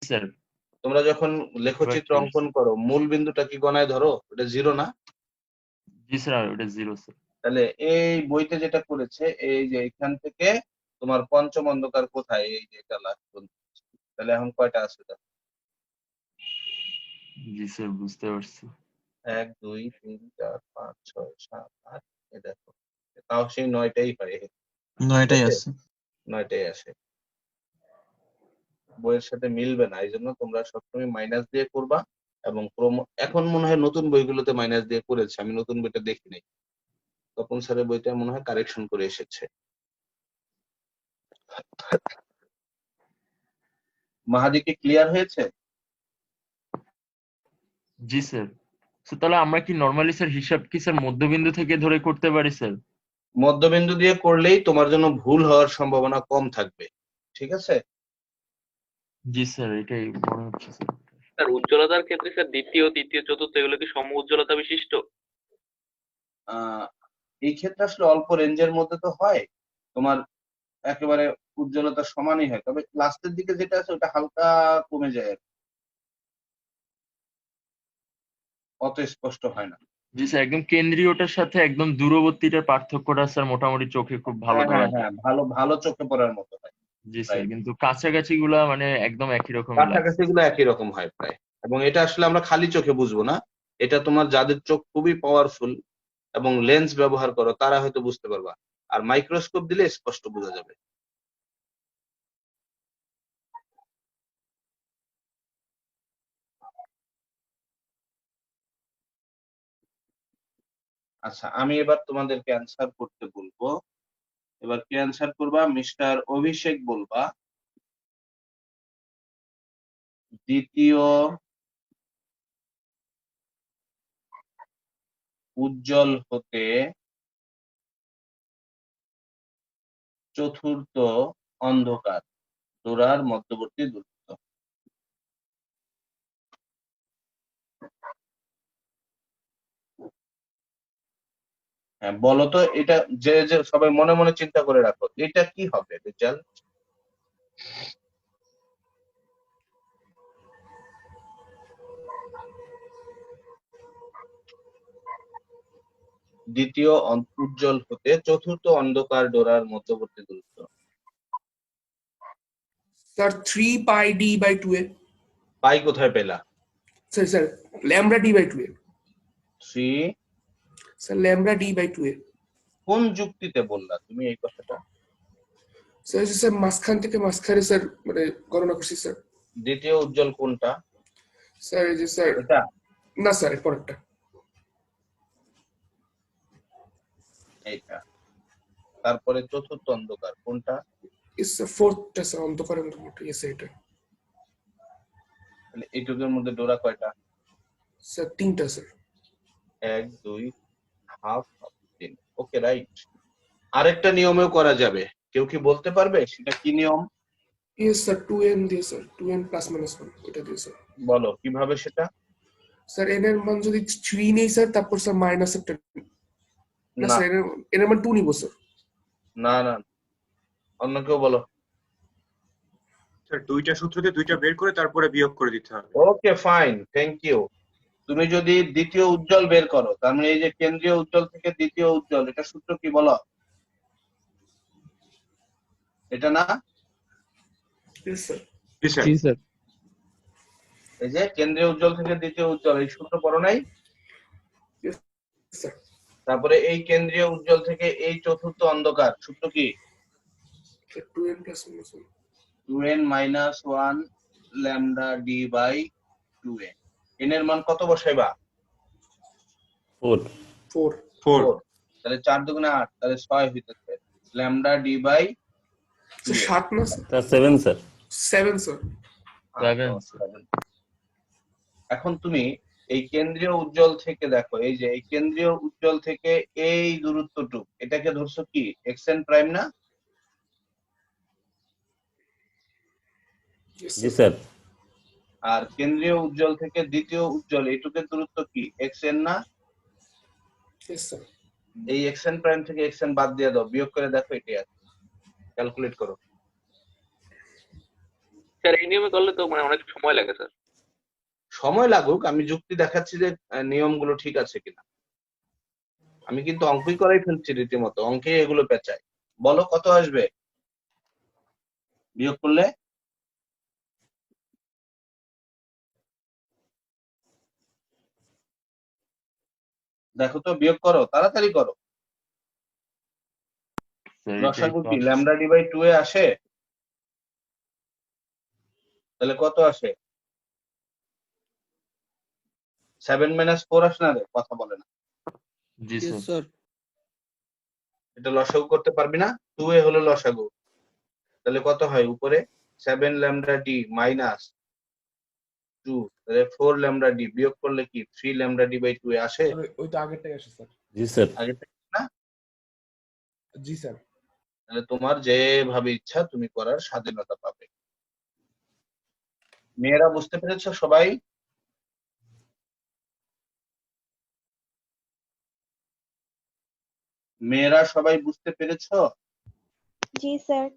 স্যার। তোমরা যখন লেখচিত্র এবার অঙ্কন করো মূল বিন্দুটা কি গণায় ধরো? ওটা 0 না? জি স্যার ওটা 0 স্যার। তাহলে এই বইতে যেটা করেছে এই যে এখান থেকে তোমার পঞ্চম অন্ধকার কোথায়, এই যে এটা লাস্ট পর্যন্ত। তাহলে এখন কয়টা আছে দেখো? জি স্যার বুঝতে পারছি। 1 2 3 4 5 6 7 8, এই দেখো তাও সেই 9টাই হয়। 9টাই আছে। 9টাই আসে, বইয়ের সাথে মিলবে না, এই জন্য তোমরা সবসময় মাইনাস দিয়ে করবা। এবং ক্রম এখন মনে হয় নতুন বইগুলোতে মাইনাস দিয়ে করেছে, আমি নতুন বইটা দেখি নাই। তপন স্যারের বইটা মনে হয় কারেকশন করে এসেছে। মাহাদি কি ক্লিয়ার হয়েছে? জি স্যার। তাহলে আমরা কি নর্মালি স্যার হিসাব কি স্যার মধ্যবিন্দু থেকে ধরে করতে পারি স্যার? মধ্যবিন্দু দিয়ে করলেই তোমার জন্য ভুল হওয়ার সম্ভাবনা কম থাকবে, ঠিক আছে? জি স্যার এটাই মনে হচ্ছে স্যার। স্যার উজ্জ্বলতার ক্ষেত্রে স্যার দ্বিতীয় তৃতীয় চতুর্থ এগুলো কি সম উজ্জ্বলতা বিশিষ্ট? আহ এই ক্ষেত্রে আসলে অল্প রেঞ্জের মধ্যে তো হয়, তোমার একেবারে উজ্জ্বলতা সমানই হয়, তবে লাস্টের দিকে যেটা আছে ওটা হালকা কমে যায় আর কি, অত স্পষ্ট হয় না। জি স্যার একদম কেন্দ্রীয়টার সাথে একদম দূরবর্তীটার পার্থক্যটা স্যার মোটামুটি চোখে খুব ভালো হ্যাঁ ধরা হ্যাঁ যায়। হ্যাঁ, ভালো ভালো চোখে পড়ার মতো হয়। জি স্যার রাইট, কিন্তু কাছাকাছি গুলা মানে একদম একই রকমই লাগছে। কাছাকাছি গুলো একই রকম হয় প্রায়। এবং এটা আসলে আমরা খালি চোখে বুঝবো না, এটা তোমার যাদের চোখ খুবই পাওয়ারফুল এবং লেন্স ব্যবহার করো তারা হয়তো বুঝতে পারবা, আর মাইক্রোস্কোপ দিলে স্পষ্ট বোঝা যাবে। আচ্ছা, আমি এবার তোমাদেরকে অ্যান্সার করতে বলবো। এবার কি অ্যান্সার করবা? মিস্টার অভিষেক বলবা দ্বিতীয় উজ্জ্বল হতে চতুর্থ অন্ধকার ডোরার মধ্যবর্তী দূরত্ব। হ্যাঁ বলো তো, এটা যে যে সবাই মনে মনে চিন্তা করে রাখো, এটা কি হবে রেজাল্ট? দ্বিতীয় উজ্জ্বল হতে চতুর্থ অন্ধকার ডোরার মধ্যবর্তী দূরত্ব। Sir 3πd/2a। পাই কোথায় পেলা? Sir λd/2a। 3 sir λd/2a। কোন যুক্তিতে বললা তুমি এই কথাটা? স্যার মাঝখান থেকে মাঝখানে স্যার মানে গণনা করছি স্যার। দ্বিতীয় উজ্জ্বল কোনটা? স্যার এই যে স্যার এটা? না স্যার পরেরটা। এইটা। তারপরে চতুর্থ অন্ধকার কোনটা? ইস ফোর্থটা স্যার অন্ধকারের মধ্যে ইয়েস এটা মানে এইটুকুর মধ্যে ডোরা কয়টা? স্যার তিনটা স্যার 1 2 হাফ 3। Okay right. আরেকটা নিয়মেও করা যাবে, কেউ কি বলতে পারবে সেটা কি নিয়ম? ইয়েস স্যার 2n দিয়ে স্যার 2n প্লাস মাইনাস 1 এটা দিয়ে স্যার বলো কিভাবে সেটা? স্যার n এর মান যদি 3 নেই স্যার তারপর স্যার মাইনাস একটা না না স্যার n এর মান 2 নিব স্যার না না, অন্য কেউ বলো। স্যার দুইটা সূত্র দিয়ে দুইটা বের করে তারপরে বিয়োগ করে দিতে হবে। Okay fine, thank you. তুমি যদি দ্বিতীয় উজ্জ্বল বের করো, তার মানে এই যে কেন্দ্রীয় উজ্জ্বল থেকে দ্বিতীয় উজ্জ্বল, এটা সূত্র কি বলো? এটা না? ইয়েস স্যার জি স্যার। জি স্যার। এই যে কেন্দ্রীয় উজ্জ্বল থেকে দ্বিতীয় উজ্জ্বল, এই সূত্র পড়ো নাই? স্যার তারপরে এই কেন্দ্রীয় উজ্জ্বল থেকে এই চতুর্থ অন্ধকার, সূত্র কি? 2n plus minus 1 2n minus 1 lambda d by 2n। n এর মান কত বসাইবা? 4 4 4 4। তাহলে 4 দুগুণে 8, তাহলে 6 হইতেছে lambda d by স্যার 7 না স্যার স্যার 7 স্যার 7 স্যার 7 এখন তুমি এই কেন্দ্রীয় উজ্জ্বল থেকে দেখো, এই যে এই কেন্দ্রীয় উজ্জ্বল থেকে এই দূরত্বটুক, এটাকে ধরছো কি xn প্রাইম না? ইয়েস জি স্যার স্যার আর কেন্দ্রীয় উজ্জ্বল থেকে দ্বিতীয় উজ্জ্বল এইটুকের দূরত্ব কি xn না? ইয়েস স্যার এই xn প্রাইম থেকে xn বাদ দিয়ে দাও, বিয়োগ করে দেখো এটাই আছে, ক্যালকুলেট করো। স্যার এই নিয়মে করলে তো মানে অনেক সময় লাগে স্যার। সময় লাগুক, আমি যুক্তি দেখাচ্ছি যে নিয়মগুলো ঠিক আছে কিনা। আমি কিন্তু অঙ্কই করাই ফেলছি রীতিমতো, অঙ্কে এগুলো পেঁচাই। বলো কত আসবে বিয়োগ করলে? দেখো তো, বিয়োগ করো, তাড়াতাড়ি করো। স্যার লসাগু কি ল্যামডা ডি বাই 2 এ আসে? তাহলে কত আসে? 7 মাইনাস 4 আসে না রে? কথা বলে না। জি স্যার স্যার। এটা লসাগু করতে পারবি না? 2 এ হলো লসাগু, তাহলে কত হয় উপরে? 7 ল্যামডা ডি মাইনাস 2, তাহলে 4 ল্যামডা ডি, বিয়োগ করলে কি 3 ল্যামডা ডি বাই 2 এ আসে? ওইটা আগেরটাই আসে স্যার জি স্যার আগে থেকে না? জি স্যার তাহলে তোমার যেভাবে ইচ্ছা তুমি করার স্বাধীনতা পাবে। মেয়েরা বুঝতে পেরেছো সবাই? মেয়েরা সবাই বুঝতে পেরেছো? জি স্যার।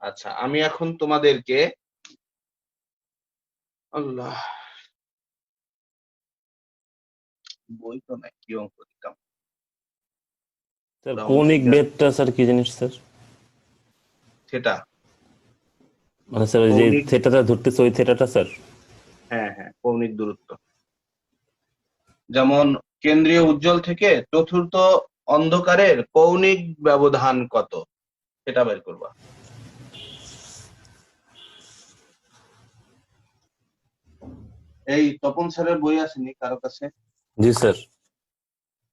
আচ্ছা, আমি এখন তোমাদেরকে আল্লাহ বই তো নাই, কি অঙ্ক দিতাম। স্যার Round কৌণিক figure। বেধটা স্যার কি জিনিস স্যার? সেটা মানে স্যার ওই যে কৌণিক- থেটাটা ধরতেছে ওই থেটাটা স্যার? হ্যাঁ হ্যাঁ, কৌণিক দূরত্ব। যেমন কেন্দ্রীয় উজ্জ্বল থেকে চতুর্থ অন্ধকারের কৌণিক ব্যবধান কত, সেটা বের করবা। এই তপন স্যারের বই আসেনি কারো কাছে? জি স্যার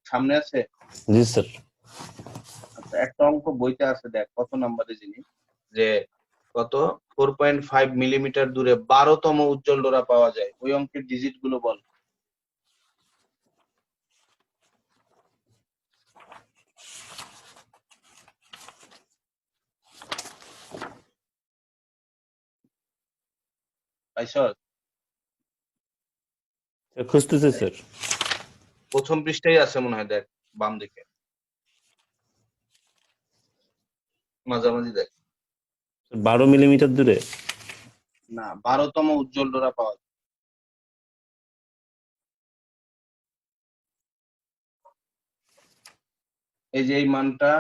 সামনে আছে? জি স্যার আচ্ছা, একটা অঙ্ক বইতে আছে, দেখ কত নম্বরে জিনিস, যে কত 4.5 মিলিমিটার দূরে 12তম উজ্জ্বল ডোরা পাওয়া যায়, ওই অঙ্কের ডিজিট গুলো বল। পাইছস? খুঁজতেছে স্যার। প্রথম পৃষ্ঠায় আছে মনে হয়, দেখ বাম দিকে মাঝামাঝি দেখ। 12 মিলিমিটার দূরে? না, 12তম উজ্জ্বল ডোরা পাওয়া যায়। এই যে এই মানটা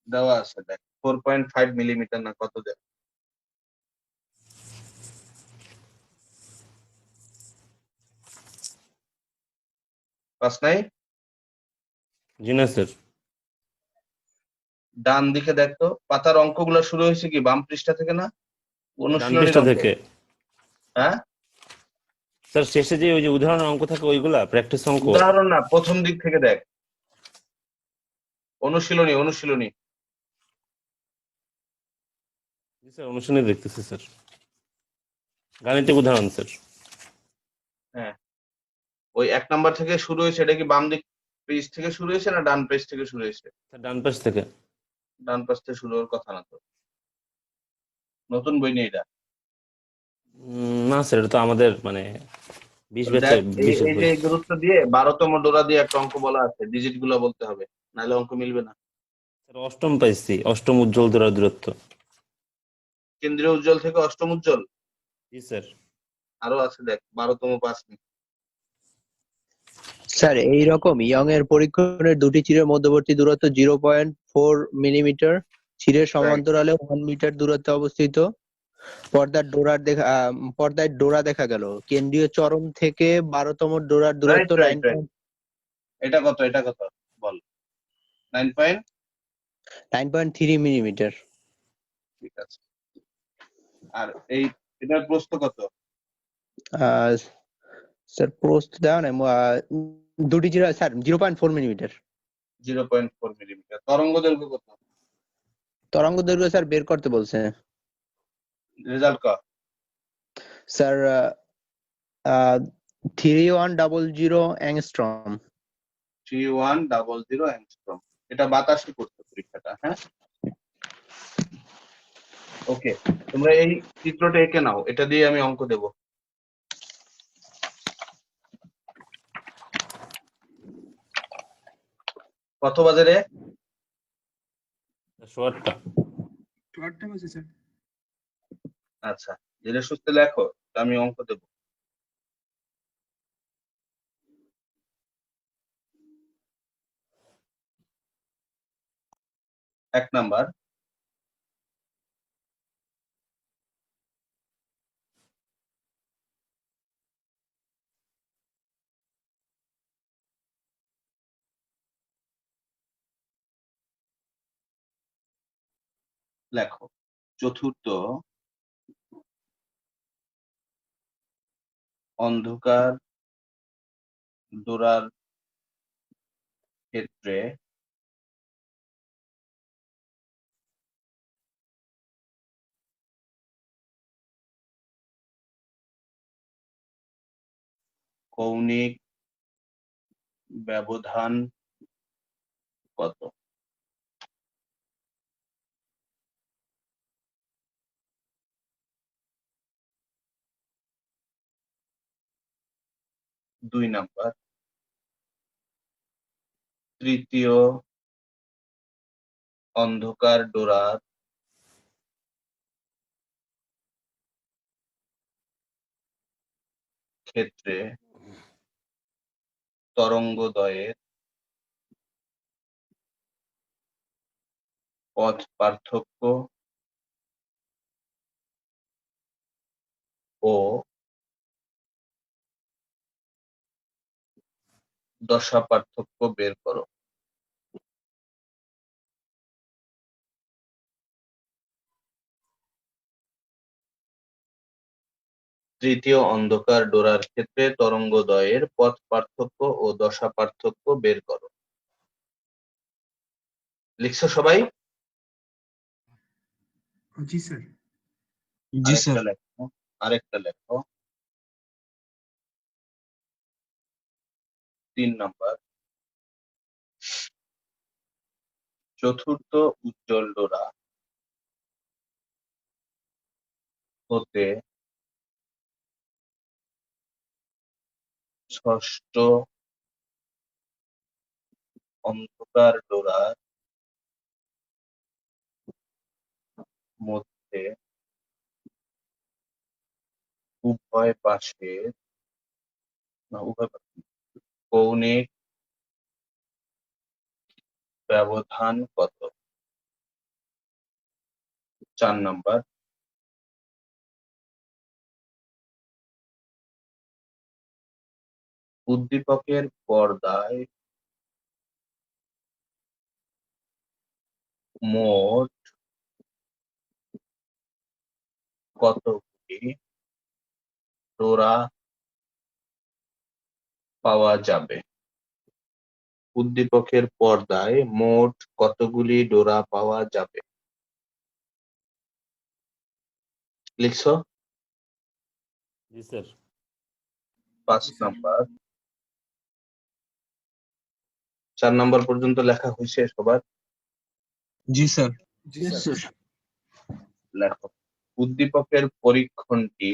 দেওয়া আছে, দেখ 4.5 মিলিমিটার না কত দেখ। পাস নাই? জি না স্যার। ডান দিকে দেখতো, পাতার অঙ্কগুলো শুরু হয়েছে কি বাম পৃষ্ঠা থেকে না? ডান অনুশীলনীর পৃষ্ঠা অঙ্ক। থেকে। হ্যাঁ স্যার শেষে যে ওই যে উদাহরণ অঙ্ক থাকে ওইগুলা প্র্যাকটিস অঙ্ক? উদাহরণ না, প্রথম দিক থেকে দেখ। অনুশীলনী অনুশীলনী জি স্যার, অনুশীলনী দেখতেছি স্যার। গাণিতিক উদাহরণ স্যার। হ্যাঁ, ওই 1 নাম্বার থেকে শুরু হয়েছে, এটা কি বাম দিক পেজ থেকে শুরু হয়েছে না ডান পেজ থেকে শুরু হয়েছে? স্যার ডান পাশ থেকে। ডান পাশ থেকে শুরু হওয়ার কথা না তো, নতুন বই নেই এটা। না স্যার, এটা তো আমাদের মানে 20 ব্যাচে দেখ, এই 20 এই বই। যে গুরুত্ব দিয়ে 12তম ডোরা দিয়ে একটা অঙ্ক বলা আছে, ডিজিট গুলো বলতে হবে, নাহলে অঙ্ক মিলবে না। স্যার অষ্টম পাইছি, অষ্টম উজ্জ্বল দূরার দূরত্ব। কেন্দ্রীয় উজ্জ্বল থেকে অষ্টম উজ্জ্বল জি স্যার। আরো আছে, দেখ 12তম পাসনি। স্যার এইরকম ইয়ং এর পরীক্ষণের দুটি চিরের মধ্যবর্তী দূরত্ব 0.4 মিলিমিটার, চিরের সমান্তরালে 1 মিটার দূরত্বে অবস্থিত। পর্দায় ডোরা দেখা গেল। কেন্দ্রীয় চরম থেকে 12তম ডোরার দূরত্ব রাইট রাইট, এটা কত, এটা কত বল? 9 9.3 মিলিমিটার। ঠিক আছে। আর এই এটার প্রস্থ কত? স্যার প্রস্থ দেওয়া নাই, দুটি চিরা স্যার 0.4 মিলিমিটার। 0.4 মিলিমিটার। তরঙ্গ দৈর্ঘ্য কত? তরঙ্গ দৈর্ঘ্য স্যার বের করতে বলছে রেজাল্ট ক? Sir 3100 angstrom. 3100 অ্যাংস্ট্রম। এটা বাতাসে করতে পরীক্ষাটা, হ্যাঁ? ওকে, তোমরা এই চিত্রটা এঁকে নাও, এটা দিয়ে আমি অঙ্ক দেব। কত বাজে রে? 108টা। আচ্ছা, ধীরে সুস্থে লেখো, আমি অঙ্ক দেব। এক নাম্বার, লেখো চতুর্থ অন্ধকার ডোরার ক্ষেত্রে কৌণিক ব্যবধান কত? দুই নাম্বার, তৃতীয় অন্ধকার ডোরার ক্ষেত্রে তরঙ্গদ্বয়ের পথ পার্থক্য ও দশা পার্থক্য বের করো। তৃতীয় অন্ধকার ডোরার ক্ষেত্রে তরঙ্গদ্বয়ের পথ পার্থক্য ও দশা পার্থক্য বের করো। লিখছো সবাই? জি স্যার। জি স্যার। আরেকটা লেখো, আরেকটা লেখো। 3 নাম্বার, চতুর্থ উজ্জ্বল ডোরা হতে ষষ্ঠ অন্ধকার ডোরার মধ্যে উভয় পাশে কৌণিক ব্যবধান কত? 4 নাম্বার, উদ্দীপকের পর্দায় মোট কতগুলি ডোরা পাওয়া যাবে? উদ্দীপকের পর্দায় মোট কতগুলি ডোরা পাওয়া যাবে? লিখছো? জি স্যার। 5 নাম্বার। 4 নাম্বার পর্যন্ত লেখা হয়েছে সবার? জি স্যার। জি স্যার। লেখো। উদ্দীপকের পরীক্ষণটি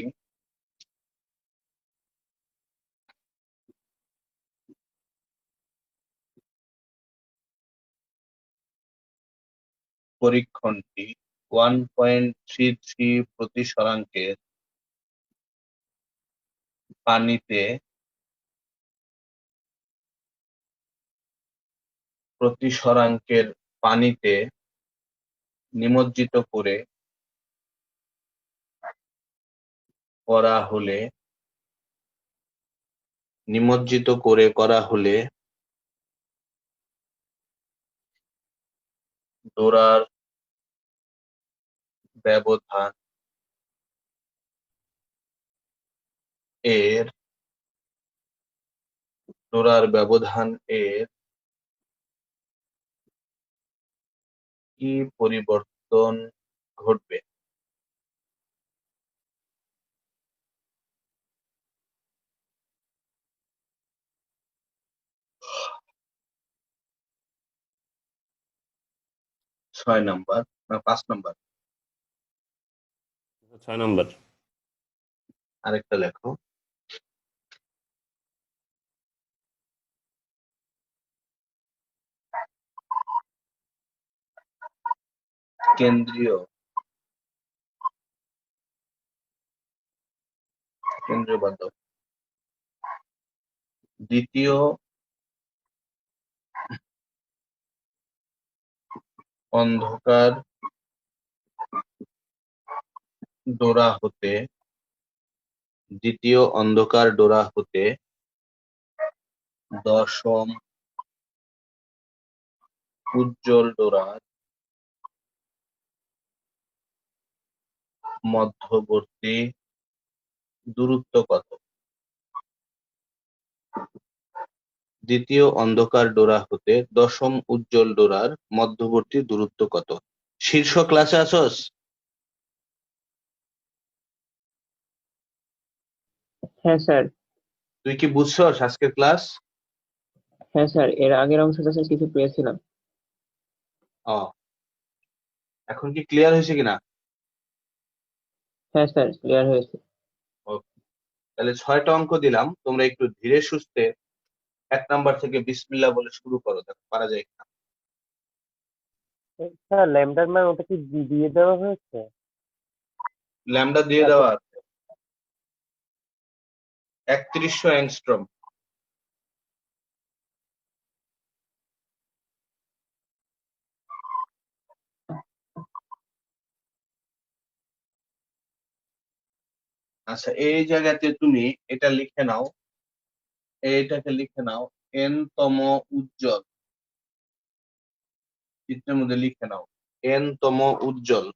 পরীক্ষণটি 1.33 প্রতিসরাঙ্কের পানিতে নিমজ্জিত করে করা হলে ডোরার ব্যবধান এর কি পরিবর্তন ঘটবে? ছয় নাম্বার না 5 নাম্বার? 6 নম্বর। আরেকটা লেখো। কেন্দ্রীয় বাদ দাও। দ্বিতীয় অন্ধকার ডোরা হতে দশম উজ্জ্বল ডোরার মধ্যবর্তী দূরত্ব কত? দ্বিতীয় অন্ধকার ডোরা হতে দশম উজ্জ্বল ডোরার মধ্যবর্তী দূরত্ব কত? শীর্ষ ক্লাসে আসোস? হ্যাঁ স্যার। তুই কি বুঝছস আজকের ক্লাস? হ্যাঁ স্যার, এর আগের অংশটা স্যার কিছু পেয়েছিলাম। ও, এখন কি ক্লিয়ার হয়েছে কিনা? হ্যাঁ স্যার, ক্লিয়ার হয়েছে। তাহলে 6টা অঙ্ক দিলাম, তোমরা একটু ধীরে সুস্থে 1 নাম্বার থেকে বিসমিল্লাহ বলে শুরু করো, দেখো পারা যায় কিনা। স্যার ল্যামডার মান ওটা কি দিয়ে দেওয়া হয়েছে? ল্যামডা দিয়ে দেওয়া আছে 3100 অ্যাংস্ট্রম। আচ্ছা, এই জায়গাতে তুমি এটা লিখে নাও, এইটাকে লিখে নাও n তম উজ্জ্বল। চিত্রের মধ্যে লিখে নাও n তম উজ্জ্বল।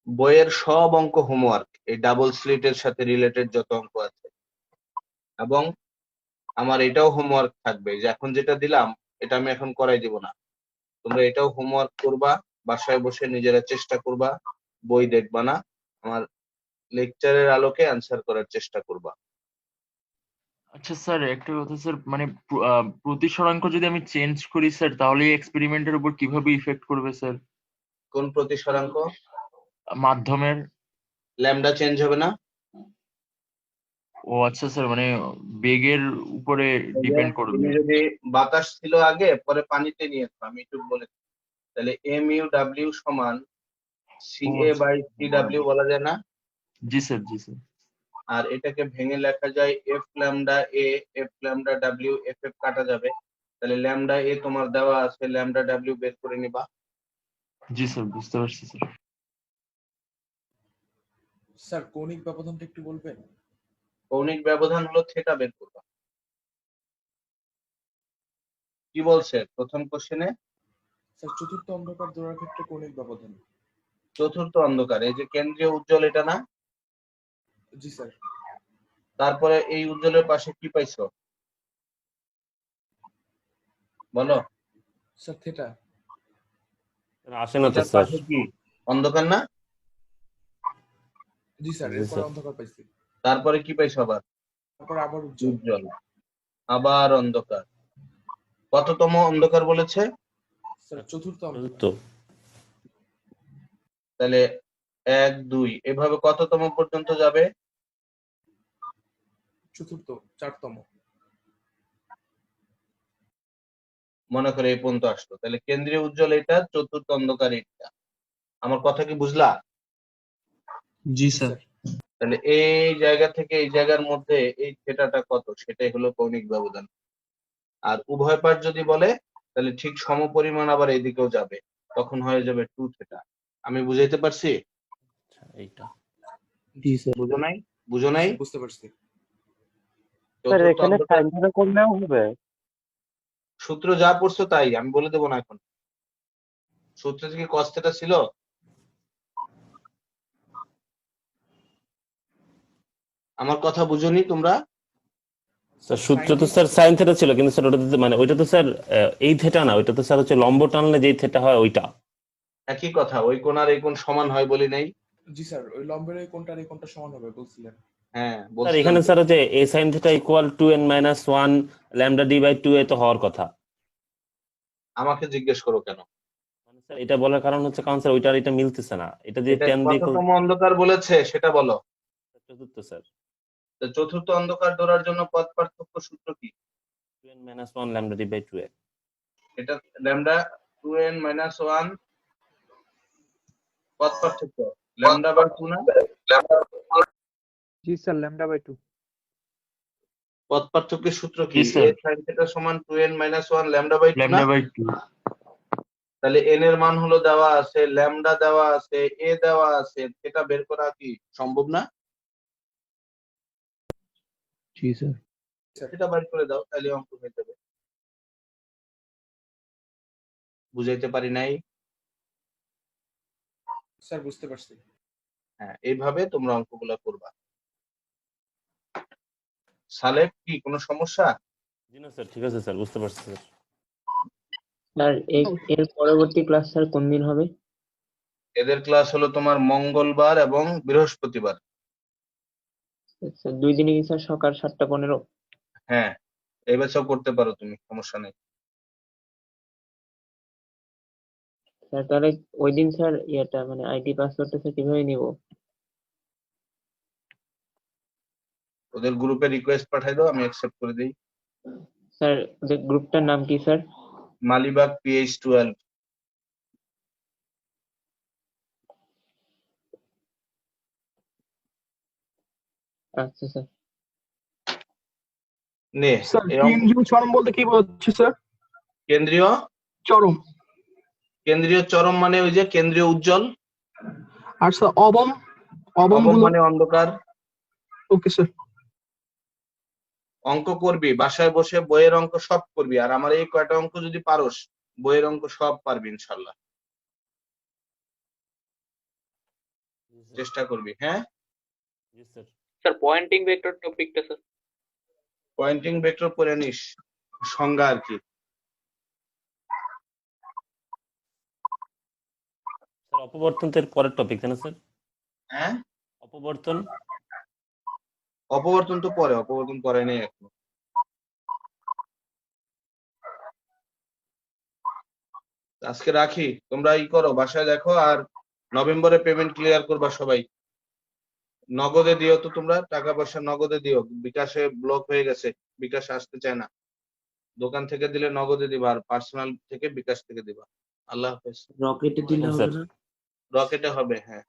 বইয়ের সব অঙ্ক হোমওয়ার্ক, এই ডাবল স্লিটের সাথে রিলেটেড যত অঙ্ক আছে, এবং আমার এটাও হোমওয়ার্ক থাকবে যে এখন যেটা দিলাম এটা আমি এখন করাই দিব না, তোমরা এটাও হোমওয়ার্ক করবা, বাসায় বসে নিজেরা চেষ্টা করবা, বই দেখবা না, আমার লেকচারের আলোকে অ্যান্সার করার চেষ্টা করবা। আচ্ছা স্যার, একটা কথা স্যার, মানে প্রতিসরাঙ্ক যদি আমি চেঞ্জ করি স্যার, তাহলে এই এক্সপেরিমেন্টের উপর কিভাবে ইফেক্ট করবে স্যার? কোন প্রতিসরাঙ্ক? মাধ্যমের। ল্যামডা চেঞ্জ হবে না? ও আচ্ছা স্যার, মানে বেগের উপরে ডিপেন্ড করবে। তুমি যদি বাতাস ছিল আগে, পরে পানিতে নিয়েছো, আমি একটু বলে দিই। তাহলে mu w সমান ca বাই cw বলা যায় না? জি স্যার, জি স্যার। আর এটাকে ভেঙে লেখা যায় f lambda a, f lambda w, f কাটা যাবে, তাহলে ল্যামডা a তোমার দেওয়া আছে, ল্যামডা w বের করে নিবা। জি স্যার, বুঝতে পারছি স্যার। স্যার কৌণিক ব্যবধানটা একটু বলবেন? কৌণিক ব্যবধান হলো থিটা বের করবা। কি বলছে প্রথম কোশ্চেনে? স্যার চতুর্থ অন্ধকার দৌড়ার ক্ষেত্রে কৌণিক ব্যবধান। চতুর্থ অন্ধকার, এই যে কেন্দ্রীয় উজ্জ্বল এটা না? জি স্যার। তারপরে এই উজ্জ্বলের পাশে কি পাইছো বলো? Sir theta. আসে না তো এটার স্যার। পাশে কি অন্ধকার না? জি স্যার, জি এরপর স্যার। অন্ধকার পাইছি। তারপরে কি পাইছো আবার? তারপর আবার উজ্জ্বল। উজ্জ্বল, আবার অন্ধকার। কততম অন্ধকার বলেছে? স্যার চতুর্থ তো অন্ধকার। তাহলে 1 2 এভাবে কততম পর্যন্ত যাবে? চতুর্থ, চারতম। মনে করে এই পর্যন্ত আসলো, তাহলে কেন্দ্রীয় উজ্জ্বল এটা, চতুর্থ অন্ধকার এটা। আমার কথা কি বুঝলা? জি জি স্যার। স্যার। তাহলে এই জায়গা থেকে এই জায়গার মধ্যে এই থেটাটা কত, সেটাই হলো কৌণিক ব্যবধান। আর উভয় পাশ যদি বলে তাহলে ঠিক সমপরিমাণ আবার এইদিকেও যাবে, তখন হয়ে যাবে 2 থেটা। আমি বুঝাইতে পারছি? আচ্ছা, এইটা জি স্যার। বুঝো নাই? বুঝো জি নাই? স্যার, বুঝতে পারছি। স্যার চতুর্থ এখানে অন্ধকার সাইন থিটা করলেও হবে? সূত্র যা পড়ছো তাই, আমি বলে দেবো না এখন। সূত্র থেকে cos থিটা ছিল? আমার কথা বুঝোনি তোমরা? স্যার সূত্র তো স্যার সাইন থিটা ছিল, কিন্তু স্যার ওটা তো মানে ওইটা তো স্যার এই থিটা না, ওইটা তো স্যার হচ্ছে লম্ব টানলে যেই থিটা হয় ওইটা। একই কথা, ওই কোণ আর এই কোণ সমান হয় বলি নাই? জি স্যার, ওই লম্বের এই কোণটা আর এই কোণটা সমান হবে বলছিলেন। হ্যাঁ স্যার বলছিলাম এখানে তো। স্যার হচ্ছে a sin theta equal 2n-1 lambda d by 2a তো হওয়ার কথা। আমাকে জিজ্ঞেস করো কেন? মানে স্যার এটা বলার কারণ হচ্ছে কারণ স্যার ওইটা আর এটা মিলতেছে না, এটা দিয়ে এটা 10 দিয়ে কততম অন্ধকার বলেছে সেটা বলো। চতুর্থ স্যার। তো চতুর্থ অন্ধকার ধরার জন্য পথ পার্থক্য সূত্র কি? 2n-1 lambda d by 2a। এটা ল্যামডা 2n-1 পথ পার্থক্য, ল্যামডা বাই 2 না? জি স্যার, ল্যামডা বাই 2। পথ পার্থক্যের সূত্র কি? জি a স্যার। sin থিটা সমান 2n-1 ল্যামডা বাই 2 না? Lambda by 2। তাহলে n এর মান হলো দেওয়া আছে, ল্যামডা দেওয়া আছে, a দেওয়া আছে, এটা বের করা কি সম্ভব না? জি স্যার। এটা বের করে দাও, তাহলে অঙ্ক হয়ে যাবে। বুঝাইতে পারি নাই? স্যার বুঝতে পারছি। হ্যাঁ, এইভাবে তোমরা অঙ্কগুলা করবা। সালেক, কি কোনো সমস্যা? জি না স্যার, ঠিক আছে স্যার, বুঝতে পারছি স্যার। স্যার এর পরবর্তী ক্লাস স্যার কোন দিন হবে? এদের ক্লাস হলো তোমার মঙ্গলবার এবং বৃহস্পতিবার। স্যার 2 দিনই কি স্যার সকাল 7:15? হ্যাঁ, এই বছর করতে পারো তুমি, সমস্যা নেই। স্যার তাহলে ওই দিন স্যার ইয়েটা মানে আইডি পাসওয়ার্ডটা স্যার কিভাবে নিব? ওদের গ্রুপে রিকোয়েস্ট পাঠাই দাও, আমি অ্যাকসেপ্ট করে দিই। স্যার ওদের গ্রুপটার নাম কি স্যার? মালিবাগ PH12। আচ্ছা স্যার। নে স্যার এই অঙ্ক- কেন্দ্রীয় চরম বলতে কি বোঝাচ্ছে স্যার? কেন্দ্রীয় চরম। কেন্দ্রীয় চরম মানে ওই যে কেন্দ্রীয় উজ্জ্বল। আর স্যার অবম? অবম অবম গুলো? মানে অন্ধকার। Okay sir. অঙ্ক করবি, বাসায় বসে বইয়ের অঙ্ক সব করবি, আর আমার এই কয়টা অঙ্ক যদি পারোস, বইয়ের অঙ্ক সব পারবি ইনশাল্লাহ। চেষ্টা করবি, হ্যাঁ? জি স্যার। স্যার পয়েন্টিং ভেক্টর টপিকটা স্যার। পয়েন্টিং ভেক্টর পড়ে নিস, সংজ্ঞা আর কি। স্যার অপবর্তন তো এর পরের টপিক তাই না স্যার? হ্যাঁ, অপবর্তন। অপবর্তন তো পরে, অপবর্তন পরে নেই এখন। আজকে রাখি, তোমরা ই করো, বাসায় দেখো, আর নভেম্বরে পেমেন্ট ক্লিয়ার করবা সবাই। নগদে দিও তো, তোমরা টাকা পয়সা নগদে দিও, বিকাশে ব্লক হয়ে গেছে, বিকাশে আসতে চায় না। দোকান থেকে দিলে নগদে দিবা, আর পার্সোনাল থেকে বিকাশ থেকে দিবা। আল্লাহ হাফেজ। রকেটে দিলে হবে না? রকেটে হবে, হ্যাঁ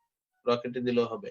রকেটে দিলেও হবে।